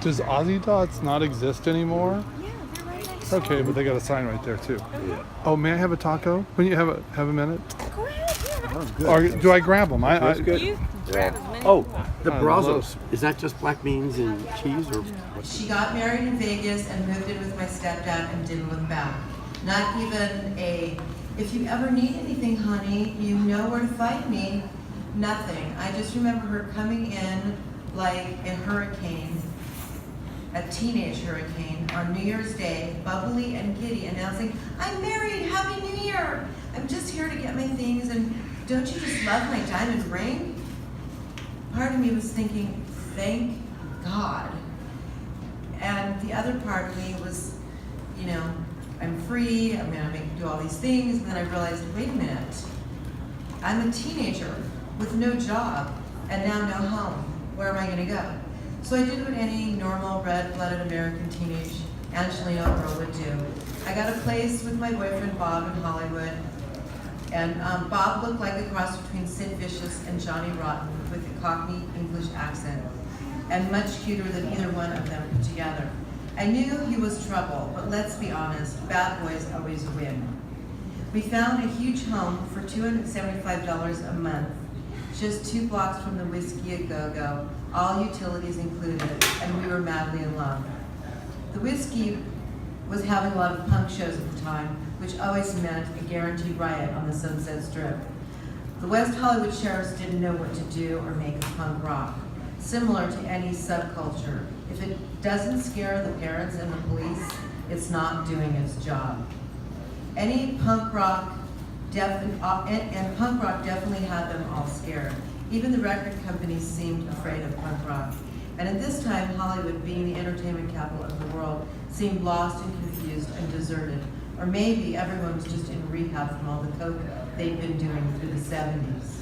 Does Aussie Dots not exist anymore? Yeah, they're right next door. Okay, but they got a sign right there too. Yeah. Oh, may I have a taco? When you have a minute? Go ahead, yeah. Oh, good. Or do I grab them? That's good. You grab as many. Oh, the I Brazos. Is that just black beans and cheese, or what? She got married in Vegas and moved in with my stepdad and didn't look back. Not even a, if you ever need anything, honey, you know where to find me. Nothing. I just remember her coming in like a hurricane, a teenage hurricane, on New Year's Day, bubbly and giddy, announcing, "I'm married, Happy New Year! I'm just here to get my things, and don't you just love my diamond ring?" Part of me was thinking, thank God. And the other part of me was, you know, I'm free, I'm gonna do all these things, and then I realized, wait a minute, I'm a teenager with no job and now no home. Where am I gonna go? So I did what any normal red-blooded American teenage Angelino girl would do. I got a place with my boyfriend Bob in Hollywood, and Bob looked like a cross between Sid Vicious and Johnny Rotten with a Cockney English accent, and much cuter than either one of them put together. I knew he was trouble, but let's be honest, bad boys always win. We found a huge home for $275 a month, just 2 blocks from the Whiskey A Go-Go, all utilities included, and we were madly in love. The Whiskey was having a lot of punk shows at the time, which always meant a guaranteed riot on the Sunset Strip. The West Hollywood sheriffs didn't know what to do or make of punk rock. Similar to any subculture, if it doesn't scare the parents and the police, it's not doing its job. And punk rock definitely had them all scared. Even the record companies seemed afraid of punk rock. And at this time, Hollywood, being the entertainment capital of the world, seemed lost and confused and deserted. Or maybe everyone was just in rehab from all the coke they'd been doing through the 70s.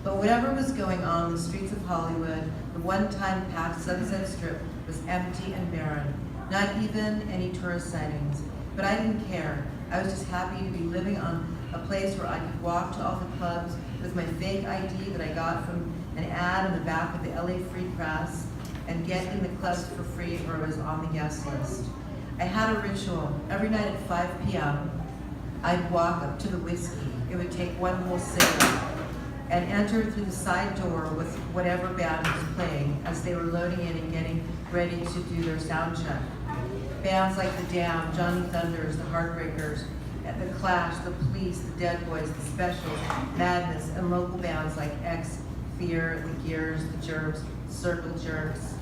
But whatever was going on in the streets of Hollywood, the one-time packed Sunset Strip was empty and barren. Not even any tourist sightings. But I didn't care. I was just happy to be living on a place where I could walk to all the clubs with my fake ID that I got from an ad in the back of the LA Free Press, and get in the clubs for free or was on the guest list. I had a ritual. Every night at 5 p.m., I'd walk up to the Whiskey. It would take one whole sitting, and enter through the side door with whatever band was playing as they were loading in and getting ready to do their sound check. Bands like The Damned, Johnny Thunders, The Heartbreakers, The Clash, The Police, The Dead Boys, The Specials, Madness, and local bands like X, Fear, The Gears, The Jerks, Circle Jerks,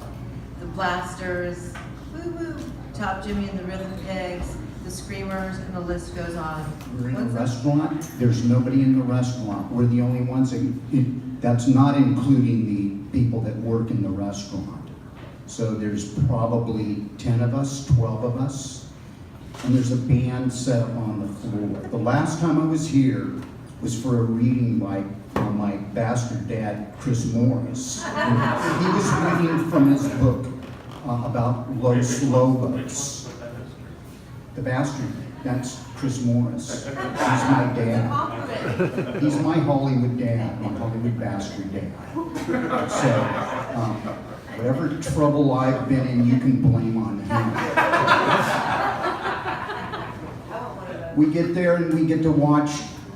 The Blasters, Woo Woo, Top Jimmy and the Rhythm Pigs, The Screamers, and the list goes on. We're in a What's that? restaurant, there's nobody in the restaurant. We're the only ones that's not including the people that work in the restaurant. So there's probably 10 of us, 12 of us, and there's a band set up on the floor. The last time I was here was for a reading by my bastard dad, Chris Morris. He was reading from his book about Los Lobos. The bastard, that's Chris Morris. He's my dad. He's my Hollywood dad, my Hollywood bastard dad. So, whatever trouble I've been in, you can blame on him. We get there and we get to watch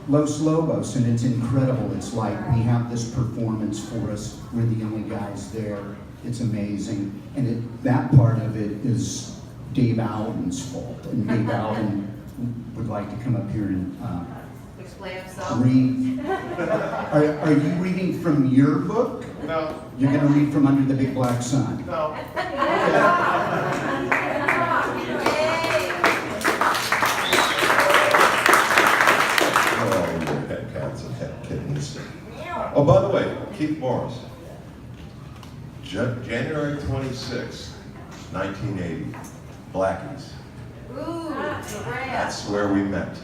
Los Lobos, and it's incredible. It's like we have this performance for us. We're the only guys there. It's amazing. And that part of it is Dave Allen's fault. And Dave Allen would like to come up here and Explain himself. read. Are you reading from your book? No, You're going to read from Under the Big Black Sun. no. Oh, you had cats and had kittens. Oh, by the way, Keith Morris. January 26, 1980, Blackie's. Ooh, That's where we met.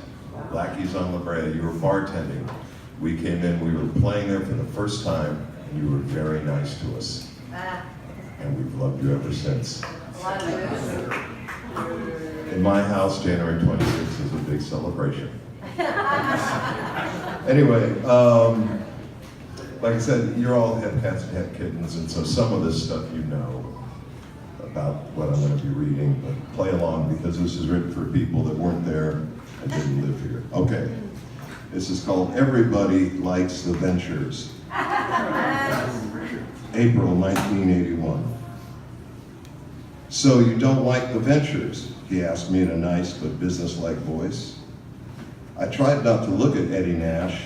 Blackie's on La Brea. You were bartending. We came in, we were playing there for the first time, and you were very nice to us. And we've loved you ever since. In my house, January 26th is a big celebration. Anyway, like I said, you all have cats and have kittens, and so some of this stuff you know. about what I'm going to be reading, but play along because this is written for people that weren't there and didn't live here. Okay. This is called Everybody Likes the Ventures. April 1981. So you don't like the Ventures? He asked me in a nice but businesslike voice. I tried not to look at Eddie Nash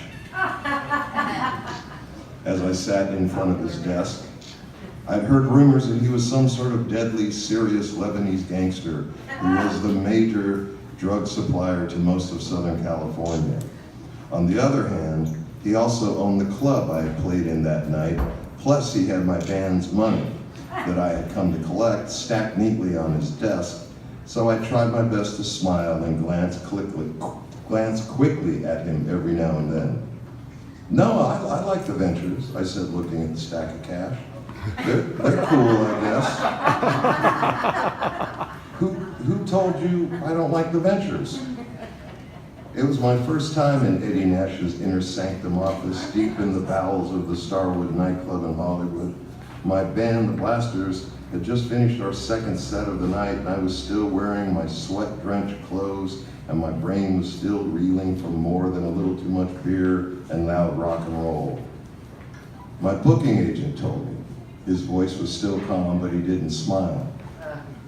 as I sat in front of his desk. I'd heard rumors that he was some sort of deadly, serious Lebanese gangster who was the major drug supplier to most of Southern California. On the other hand, he also owned the club I had played in that night, plus he had my band's money that I had come to collect stacked neatly on his desk, so I tried my best to smile and glance quickly at him every now and then. No, I like the Ventures, I said, looking at the stack of cash. They're cool, I guess. Who told you I don't like the Ventures? It was my first time in Eddie Nash's inner sanctum office, deep in the bowels of the Starwood nightclub in Hollywood. My band, the Blasters, had just finished our second set of the night, and I was still wearing my sweat-drenched clothes, and my brain was still reeling from more than a little too much beer and loud rock and roll. My booking agent told me. His voice was still calm, but he didn't smile.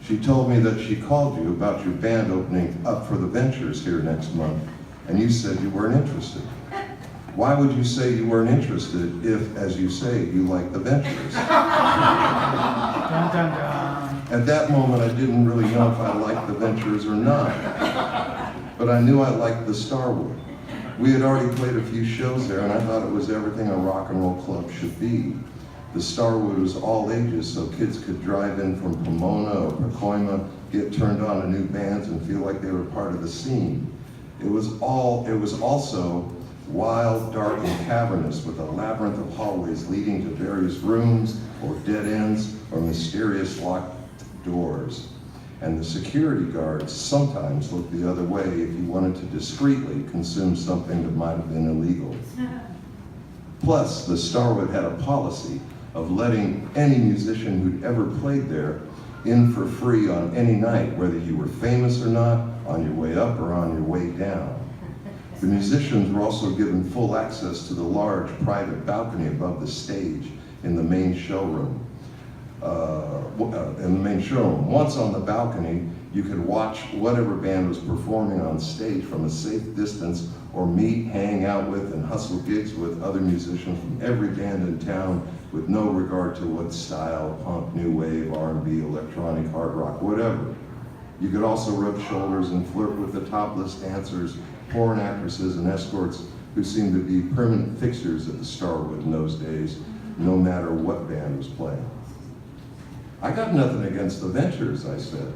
She told me that she called you about your band opening up for the Ventures here next month, and you said you weren't interested. Why would you say you weren't interested if, as you say, you like the Ventures? Dun, dun, dun. At that moment, I didn't really know if I liked the Ventures or not, but I knew I liked the Starwood. We had already played a few shows there, and I thought it was everything a rock and roll club should be. The Starwood was all ages, so kids could drive in from Pomona or Pacoima, get turned on to new bands, and feel like they were part of the scene. It was also wild, dark, and cavernous, with a labyrinth of hallways leading to various rooms, or dead ends, or mysterious locked doors. And the security guards sometimes looked the other way if you wanted to discreetly consume something that might have been illegal. Plus, the Starwood had a policy of letting any musician who'd ever played there in for free on any night, whether you were famous or not, on your way up or on your way down. The musicians were also given full access to the large private balcony above the stage in the main showroom. Once on the balcony, you could watch whatever band was performing on stage from a safe distance, or meet, hang out with, and hustle gigs with other musicians from every band in town, with no regard to what style, punk, new wave, R&B, electronic, hard rock, whatever. You could also rub shoulders and flirt with the topless dancers, porn actresses, and escorts who seemed to be permanent fixtures at the Starwood in those days, no matter what band was playing. I got nothing against the Ventures, I said,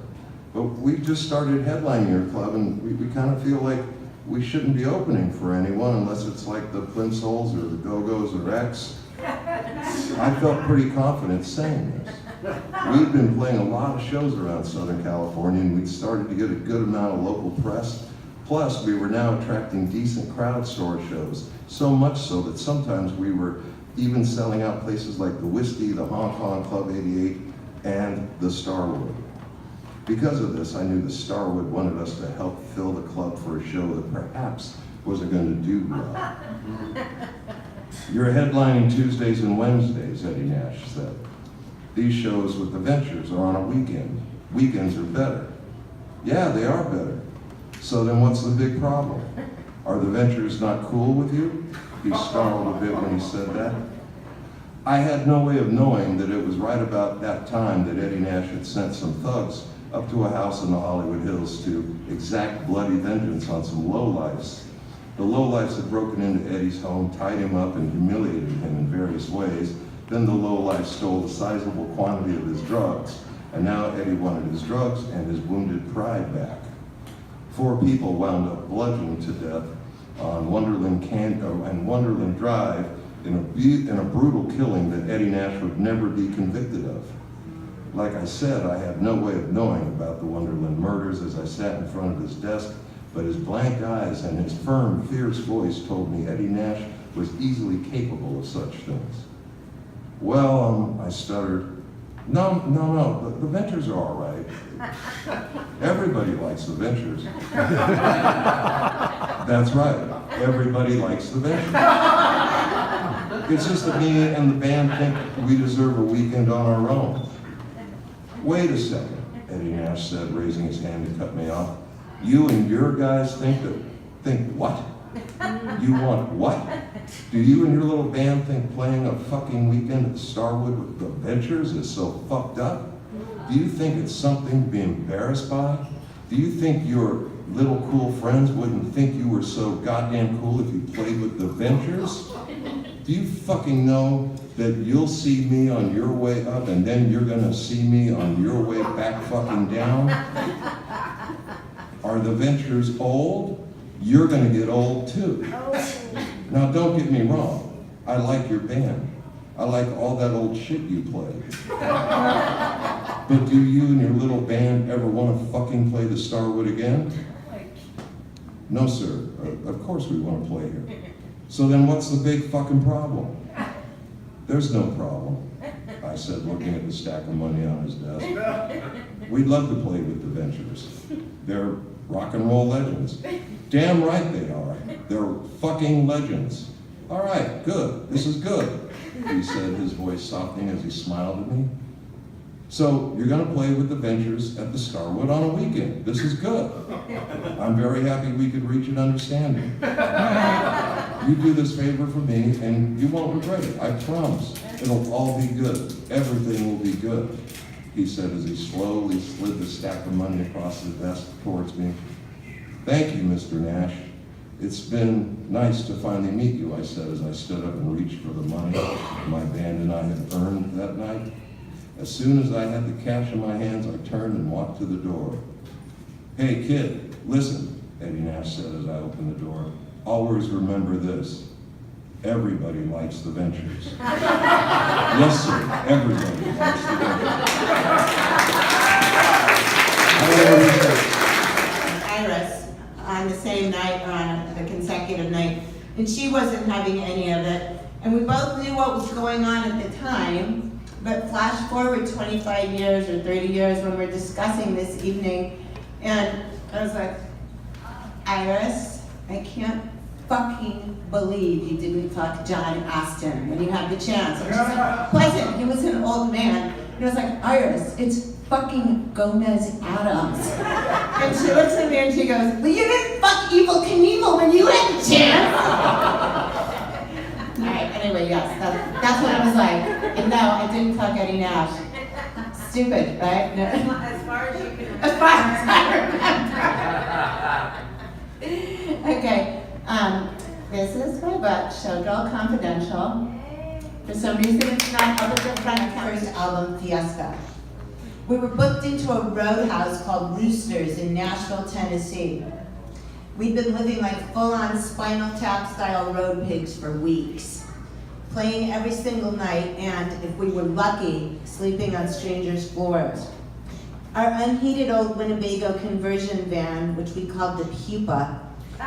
but we just started headlining your club, and we kind of feel like we shouldn't be opening for anyone unless it's like the Plimsolls or the Go-Go's or X. I felt pretty confident saying this. We'd been playing a lot of shows around Southern California, and we'd started to get a good amount of local press. Plus, we were now attracting decent crowd-store shows, so much so that sometimes we were even selling out places like the Whiskey, the Hong Kong Club 88, and the Starwood. Because of this, I knew the Starwood wanted us to help fill the club for a show that perhaps wasn't going to do well. You're headlining Tuesdays and Wednesdays, Eddie Nash said. These shows with the Ventures are on a weekend. Weekends are better. Yeah, they are better. So then what's the big problem? Are the Ventures not cool with you? He snarled a bit when he said that. I had no way of knowing that it was right about that time that Eddie Nash had sent some thugs up to a house in the Hollywood Hills to exact bloody vengeance on some lowlifes. The lowlifes had broken into Eddie's home, tied him up, and humiliated him in various ways. Then the lowlife stole a sizable quantity of his drugs, and now Eddie wanted his drugs and his wounded pride back. 4 people wound up bludgeoned to death on Wonderland Drive in a brutal killing that Eddie Nash would never be convicted of. Like I said, I had no way of knowing about the Wonderland murders as I sat in front of his desk, but his blank eyes and his firm, fierce voice told me Eddie Nash was easily capable of such things. Well, I stuttered, No. The Ventures are all right. Everybody likes the Ventures. That's right. Everybody likes the Ventures. It's just that me and the band think we deserve a weekend on our own. Wait a second, Eddie Nash said, raising his hand to cut me off. You and your guys think what? You want what? Do you and your little band think playing a fucking weekend at Starwood with the Ventures is so fucked up? Do you think it's something to be embarrassed by? Do you think your little cool friends wouldn't think you were so goddamn cool if you played with the Ventures? Do you fucking know that you'll see me on your way up and then you're gonna see me on your way back fucking down? Are the Ventures old? You're gonna get old too. Now don't get me wrong, I like your band. I like all that old shit you play. But do you and your little band ever wanna fucking play the Starwood again? No sir, of course we wanna play here. So then what's the big fucking problem? There's no problem, I said, looking at the stack of money on his desk. We'd love to play with the Ventures. They're rock and roll legends. Damn right they are. They're fucking legends. All right, good. This is good, he said, his voice softening as he smiled at me. So you're gonna play with the Ventures at the Starwood on a weekend. This is good. I'm very happy we could reach an understanding. You do this favor for me and you won't regret it, I promise. It'll all be good. Everything will be good, he said as he slowly slid the stack of money across the desk towards me. Thank you, Mr. Nash. It's been nice to finally meet you, I said as I stood up and reached for the money my band and I had earned that night. As soon as I had the cash in my hands, I turned and walked to the door. Hey kid, listen, Eddie Nash said as I opened the door. Always remember this. Everybody likes the Ventures. Yes sir, everybody likes the Ventures. Iris on the same night, on the consecutive night, and she wasn't having any of it. And we both knew what was going on at the time, but flash forward 25 years or 30 years when we're discussing this evening, and I was like, Iris, I can't fucking believe you didn't fuck John Aston when you had the chance. And she's like, Pleasant, he was an old man. And I was like, Iris, it's fucking Gomez Adams. And she looks at me and she goes, well, you didn't fuck Evel Knievel when you had the chance. All right, anyway, yes, that's what it was like. And no, I didn't fuck Eddie Nash. Stupid, right? No. As far as you can remember. As far as I remember. Okay, this is my book, Showgirl Confidential. For some reason, it's not up at the front of first album, Fiesta. We were booked into a roadhouse called Roosters in Nashville, Tennessee. We'd been living like full-on Spinal Tap style road pigs for weeks, playing every single night and, if we were lucky, sleeping on strangers' floors. Our unheated old Winnebago conversion van, which we called the Pupa,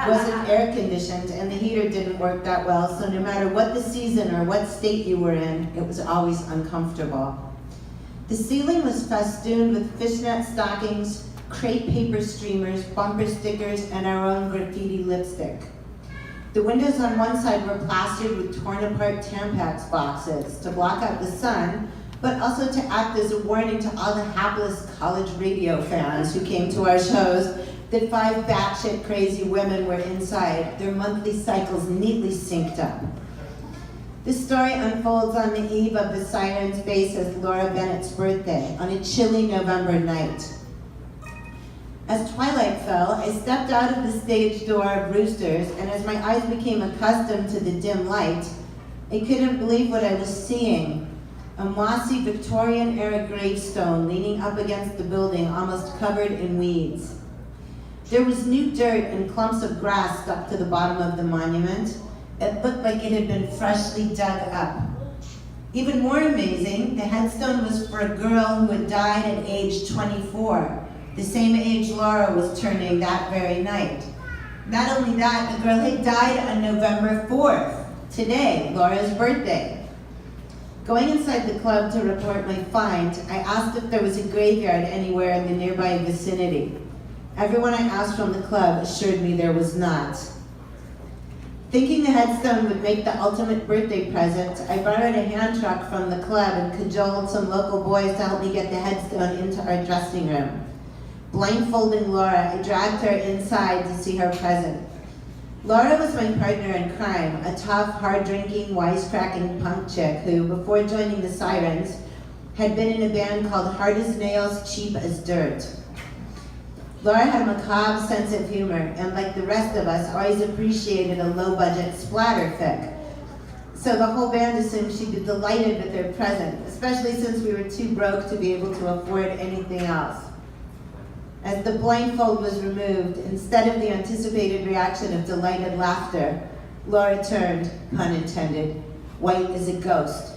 wasn't air conditioned and the heater didn't work that well, so no matter what the season or what state you were in, it was always uncomfortable. The ceiling was festooned with fishnet stockings, crepe paper streamers, bumper stickers, and our own graffiti lipstick. The windows on one side were plastered with torn apart Tampax boxes to block out the sun, but also to act as a warning to all the hapless college radio fans who came to our shows that 5 batshit crazy women were inside, their monthly cycles neatly synced up. This story unfolds on the eve of the Sirens bassist Laura Bennett's birthday, on a chilly November night. As twilight fell, I stepped out of the stage door of Roosters, and as my eyes became accustomed to the dim light, I couldn't believe what I was seeing. A mossy Victorian-era gravestone leaning up against the building, almost covered in weeds. There was new dirt and clumps of grass stuck to the bottom of the monument. It looked like it had been freshly dug up. Even more amazing, the headstone was for a girl who had died at age 24, the same age Laura was turning that very night. Not only that, the girl had died on November 4th, today, Laura's birthday. Going inside the club to report my find, I asked if there was a graveyard anywhere in the nearby vicinity. Everyone I asked from the club assured me there was not. Thinking the headstone would make the ultimate birthday present, I borrowed a hand truck from the club and cajoled some local boys to help me get the headstone into our dressing room. Blindfolding Laura, I dragged her inside to see her present. Laura was my partner in crime, a tough, hard-drinking, wisecracking punk chick who, before joining the Sirens, had been in a band called Hard as Nails, Cheap as Dirt. Laura had a macabre sense of humor, and like the rest of us, always appreciated a low-budget splatter fic. So the whole band assumed she'd be delighted with their present, especially since we were too broke to be able to afford anything else. As the blindfold was removed, instead of the anticipated reaction of delighted laughter, Laura turned, pun intended, white as a ghost.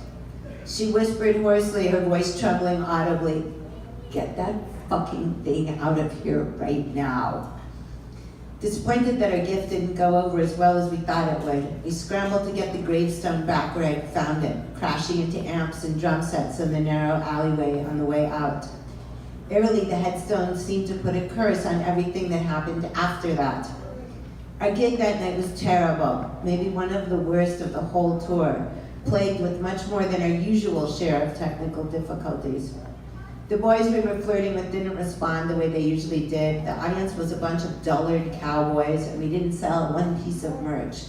She whispered hoarsely, her voice trembling audibly, "Get that fucking thing out of here right now." Disappointed that our gift didn't go over as well as we thought it would, we scrambled to get the gravestone back where I'd found it, crashing into amps and drum sets in the narrow alleyway on the way out. Eerily, the headstone seemed to put a curse on everything that happened after that. Our gig that night was terrible, maybe one of the worst of the whole tour, plagued with much more than our usual share of technical difficulties. The boys we were flirting with didn't respond the way they usually did. The audience was a bunch of dullard cowboys, and we didn't sell one piece of merch.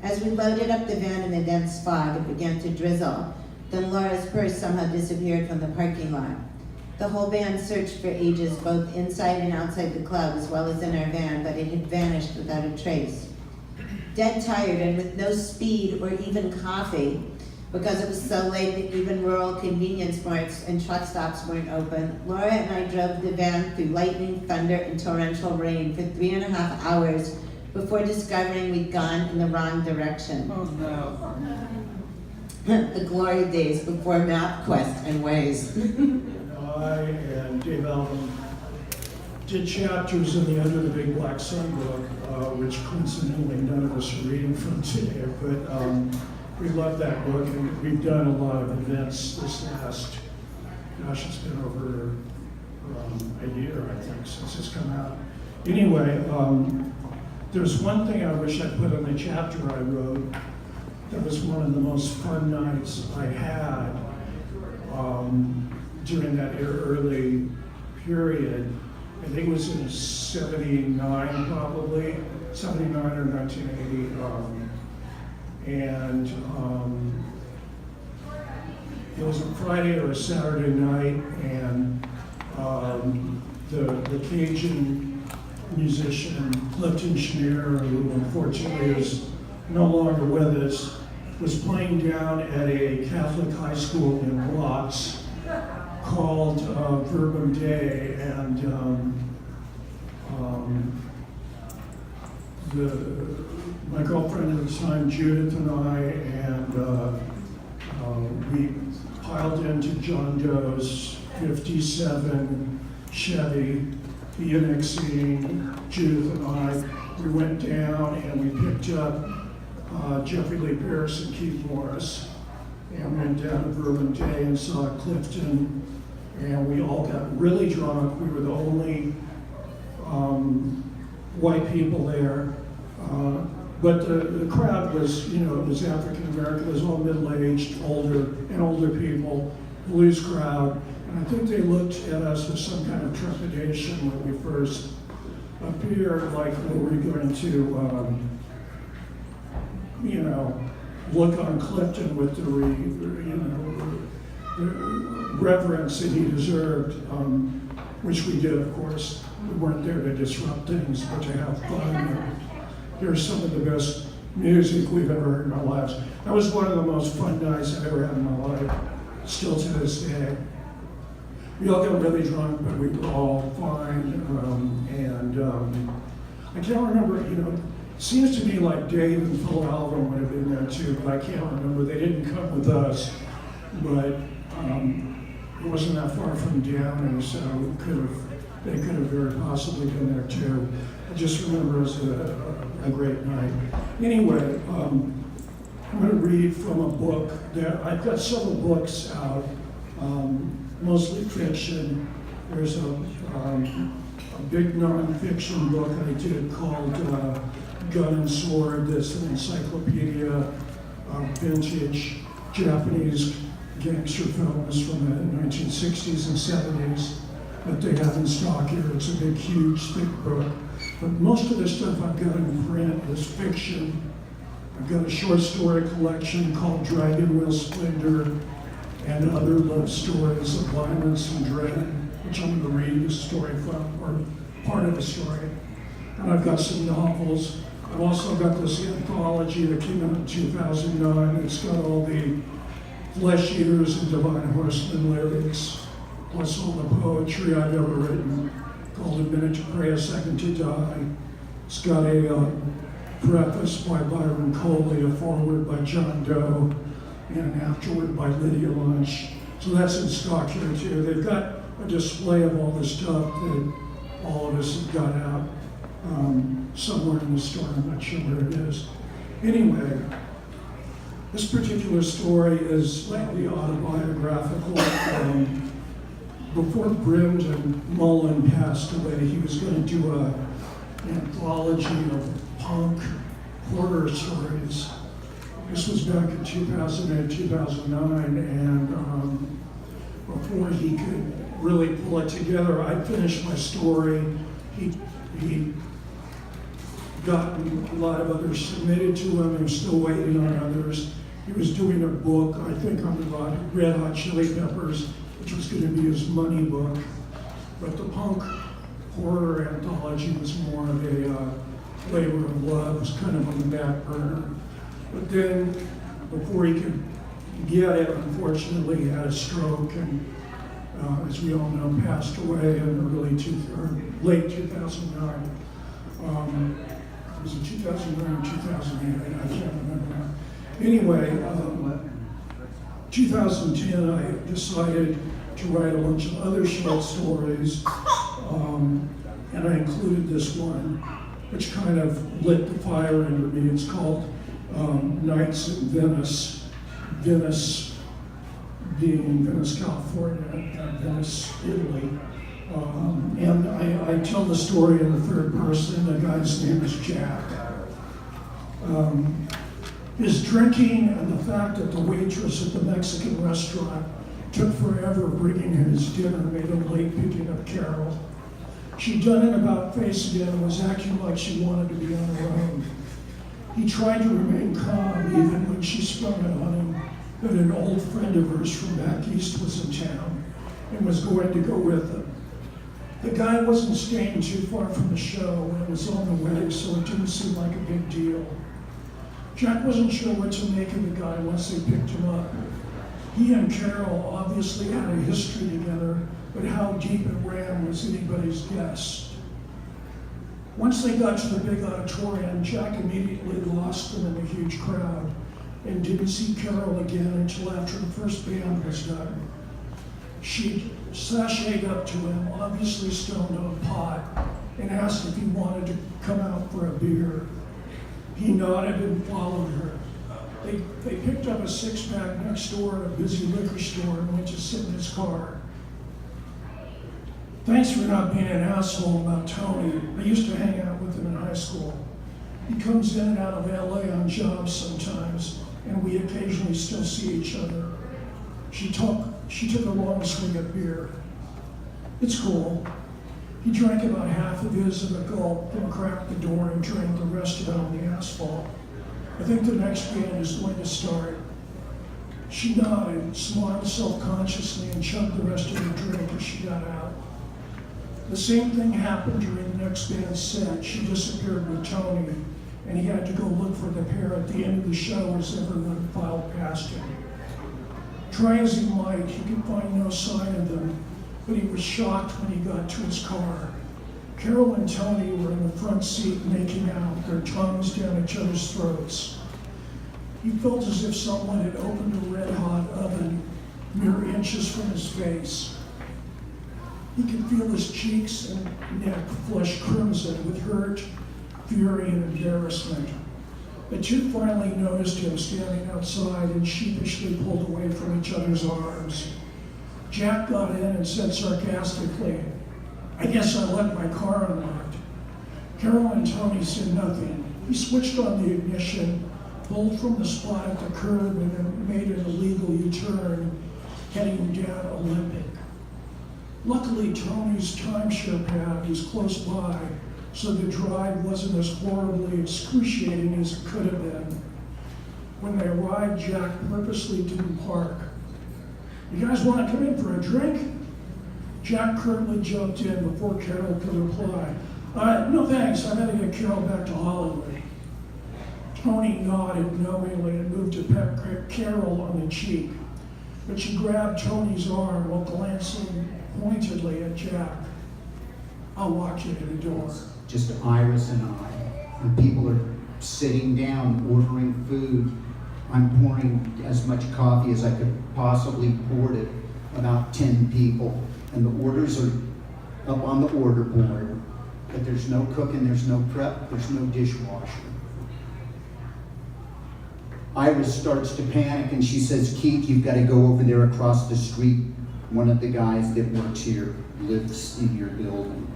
As we loaded up the van in the dense fog, it began to drizzle. Then Laura's purse somehow disappeared from the parking lot. The whole band searched for ages, both inside and outside the club, as well as in our van, but it had vanished without a trace. Dead tired and with no speed or even coffee, because it was so late that even rural convenience marts and truck stops weren't open, Laura and I drove the van through lightning, thunder, and torrential rain for 3.5 hours before discovering we'd gone in the wrong direction. Oh no. The glory days before MapQuest and Waze. I and Dave Alvin did chapters in the Under the Big Black Sun book, which coincidentally none of us are reading from today, but we love that book, and we've done a lot of events this last, gosh, it's been over a year, I think, since it's come out. Anyway, there's one thing I wish I put on the chapter I wrote. That was one of the most fun nights I had during that early period. I think it was in 79 probably, 79 or 1980. And it was a Friday or a Saturday night, and the Cajun musician Clifton Chenier, who unfortunately is no longer with us, was playing down at a Catholic high school in Watts called Verbum Dei, and my girlfriend at the time, Judith, and I, and we piled into John Doe's 57 Chevy, PNXing, Judith and I. We went down and we picked up Jeffrey Lee Pierce and Keith Morris, and went down to Verbum Dei and saw Clifton, and we all got really drunk. We were the only white people there. But the crowd was, it was African American, it was all middle-aged, older people, blues crowd. And I think they looked at us with some kind of trepidation when we first appeared, like we were going to, look on Clifton with the reverence that he deserved, which we did, of course. We weren't there to disrupt things, but to have fun and hear some of the best music we've ever heard in our lives. That was one of the most fun nights I've ever had in my life, still to this day. We all got really drunk, but we were all fine. I can't remember, it seems to me like Dave and Phil Alvin would have been there too, but I can't remember. They didn't come with us, but it wasn't that far from Downey, so they could have very possibly been there too. I just remember it was a great night. Anyway, I'm going to read from a book that I've got several books out, mostly fiction. There's a big nonfiction book I did called Gun and Sword. That's an encyclopedia of vintage Japanese gangster films from the 1960s and 70s that they have in stock here. It's a big, huge, thick book. But most of the stuff I've got in print is fiction. I've got a short story collection called Dragon Wheel Splendor and other love stories of violence and dread, which I'm going to read a story from, or part of a story. And I've got some novels. I've also got this anthology that came out in 2009. It's got all the Flesh Eaters and Divine Horsemen lyrics, plus all the poetry I've ever written, called A Minute to Pray, A Second to Die. It's got a preface by Byron Coley, a foreword by John Doe, and an afterword by Lydia Lunch. So that's in stock here too. They've got a display of all the stuff that all of us have got out somewhere in the store. I'm not sure where it is. Anyway, this particular story is slightly autobiographical. Before Brendan Mullen passed away, he was going to do an anthology of punk horror stories. This was back in 2008, 2009, and before he could really pull it together, I finished my story. He gotten a lot of others submitted to him. He was still waiting on others. He was doing a book, I think, on the Red Hot Chili Peppers, which was going to be his money book. But the punk horror anthology was more of a labor of love. It was kind of on the back burner. But then, before he could get it, unfortunately, he had a stroke and, as we all know, passed away in late 2009. Was it 2009 or 2008? I can't remember now. Anyway, 2010, I decided to write a bunch of other short stories, and I included this one, which kind of lit the fire under me. It's called Nights in Venice. Venice being Venice, California, and Venice, Italy. And I tell the story in the third person. The guy's name is Jack. His drinking and the fact that the waitress at the Mexican restaurant took forever bringing him his dinner made him late picking up Carol. She'd done an about face again and was acting like she wanted to be on her own. He tried to remain calm even when she sprung it on him that an old friend of hers from back east was in town and was going to go with them. The guy wasn't staying too far from the show when it was on the way, so it didn't seem like a big deal. Jack wasn't sure what to make of the guy once they picked him up. He and Carol obviously had a history together, but how deep it ran was anybody's guess. Once they got to the big auditorium, Jack immediately lost them in the huge crowd and didn't see Carol again until after the first band was done. She sashayed up to him, obviously stoned on pot, and asked if he wanted to come out for a beer. He nodded and followed her. They picked up a six-pack next door at a busy liquor store and went to sit in his car. Thanks for not being an asshole about Tony. I used to hang out with him in high school. He comes in and out of LA on jobs sometimes, and we occasionally still see each other. She took a long swig of beer. It's cool. He drank about half of his in a gulp, then cracked the door and drank the rest of it on the asphalt. I think the next band is going to start. She nodded, smiled self-consciously, and chugged the rest of her drink as she got out. The same thing happened during the next band's set. She disappeared with Tony, and he had to go look for the pair at the end of the show as everyone filed past him. Try as he might, he could find no sign of them, but he was shocked when he got to his car. Carol and Tony were in the front seat making out, their tongues down each other's throats. He felt as if someone had opened a red-hot oven mere inches from his face. He could feel his cheeks and neck flush crimson with hurt, fury, and embarrassment. The two finally noticed him standing outside and sheepishly pulled away from each other's arms. Jack got in and said sarcastically, "I guess I left my car unlocked." Carol and Tony said nothing. He switched on the ignition, pulled from the spot at the curb, and then made an illegal U-turn, heading down Olympic. Luckily, Tony's timeshare pad was close by, so the drive wasn't as horribly excruciating as it could have been. When they arrived, Jack purposely didn't park. "You guys want to come in for a drink?" Jack curtly jumped in before Carol could reply. No thanks, I gotta get Carol back to Hollywood." Tony nodded knowingly and moved to pet Carol on the cheek, but she grabbed Tony's arm while glancing pointedly at Jack. "I'll walk you to the door." Just Iris and I. And people are sitting down, ordering food. I'm pouring as much coffee as I could possibly pour it, about 10 people. And the orders are up on the order board, but there's no cooking, there's no prep, there's no dishwasher. Iris starts to panic and she says, "Keith, you've got to go over there across the street. One of the guys that works here lives in your building."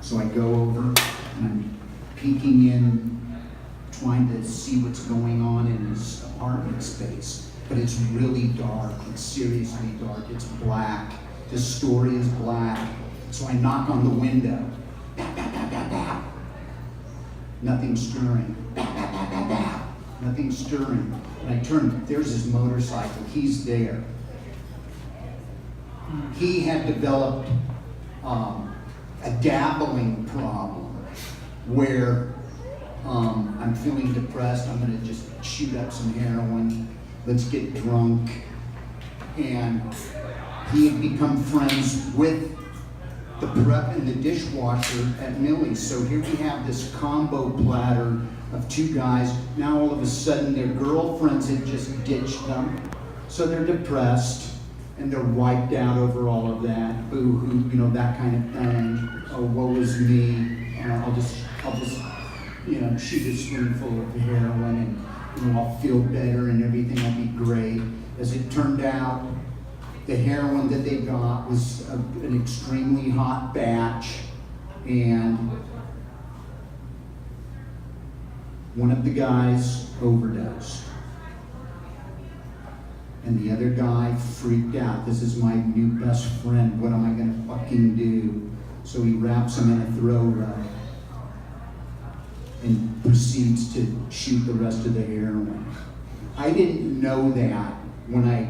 So I go over and I'm peeking in, trying to see what's going on in his apartment space. But it's really dark, it's seriously dark, it's black. The story is black. So I knock on the window. Bap, bap, bap, bap, bap. Nothing stirring. Bap, bap, bap, bap, bap. Nothing stirring. And I turn, there's his motorcycle, he's there. He had developed a dabbling problem where I'm feeling depressed, I'm gonna just shoot up some heroin, let's get drunk. And he had become friends with the prep and the dishwasher at Millie's. So here we have this combo platter of two guys. Now all of a sudden their girlfriends had just ditched them. So they're depressed and they're wiped out over all of that. Boo-hoo, you know, that kind of thing. Oh, woe is me. I'll just, shoot a spoonful of heroin and I'll feel better and everything will be great. As it turned out, the heroin that they got was an extremely hot batch, and one of the guys overdosed. And the other guy freaked out. "This is my new best friend. What am I gonna fucking do?" So he wraps him in a throw rug and proceeds to shoot the rest of the heroin. I didn't know that when I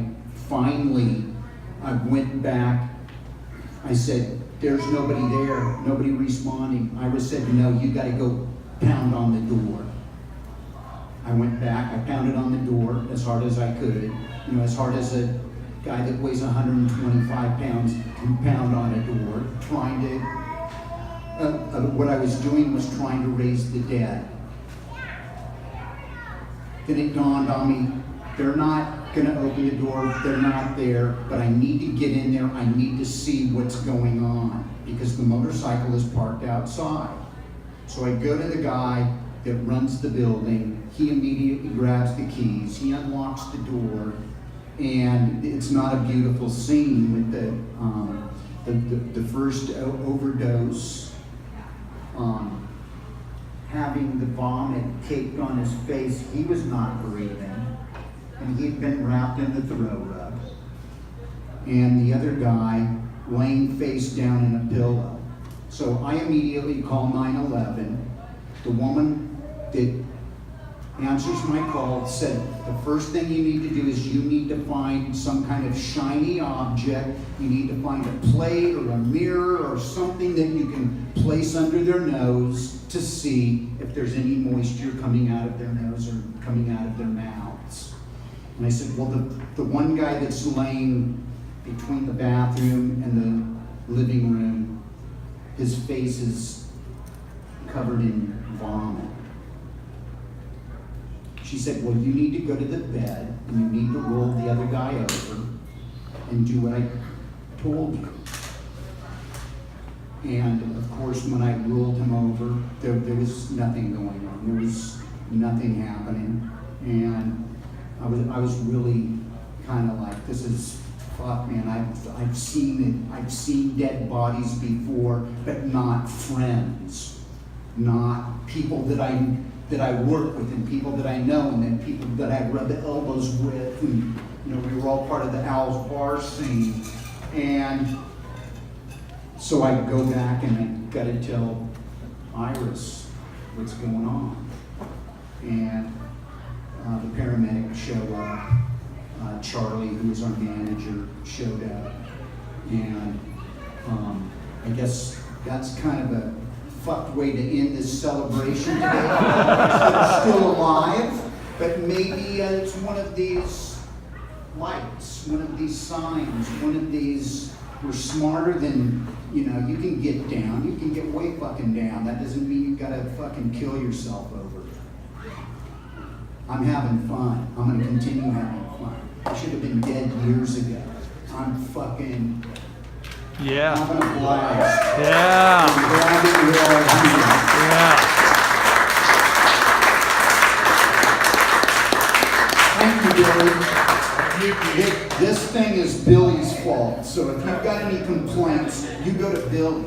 finally went back. I said, "There's nobody there, nobody responding." Iris said, "No, you gotta go pound on the door." I went back, I pounded on the door as hard as I could, as hard as a guy that weighs 125 pounds can pound on a door, trying to, what I was doing was trying to raise the dead. Then it dawned on me, they're not gonna open the door, they're not there, but I need to get in there, I need to see what's going on, because the motorcycle is parked outside. So I go to the guy that runs the building, he immediately grabs the keys, he unlocks the door, and it's not a beautiful scene with the first overdose, having the vomit caked on his face. He was not breathing, and he'd been wrapped in the throw rug. And the other guy laying face down in a pillow. So I immediately call 911. The woman that answers my call said, "The first thing you need to do is you need to find some kind of shiny object. You need to find a plate or a mirror or something that you can place under their nose to see if there's any moisture coming out of their nose or coming out of their mouths." And I said, "Well, the one guy that's laying between the bathroom and the living room, his face is covered in vomit." She said, "Well, you need to go to the bed and you need to roll the other guy over and do what I told you." And of course, when I rolled him over, there was nothing going on. There was nothing happening. And I was really kind of like, this is, fuck man, I've seen dead bodies before, but not friends, not people that I work with and people that I know and then people that I rub elbows with, and you know, we were all part of the Al's Bar scene. And so I go back and I gotta tell Iris what's going on. And the paramedics show up. Charlie, who was our manager, showed up. And I guess that's kind of a fucked way to end this celebration today. They're still alive, but maybe it's one of these lights, one of these signs, one of these, we're smarter than, you know, you can get down, you can get way fucking down. That doesn't mean you gotta fucking kill yourself over it. I'm having fun. I'm gonna continue having fun. I should have been dead years ago. I'm fucking Yeah. having a blast. Yeah. I'm glad that you're all here. Thank you, Billy. This thing is Billy's fault, so if you've got any complaints, you go to Billy.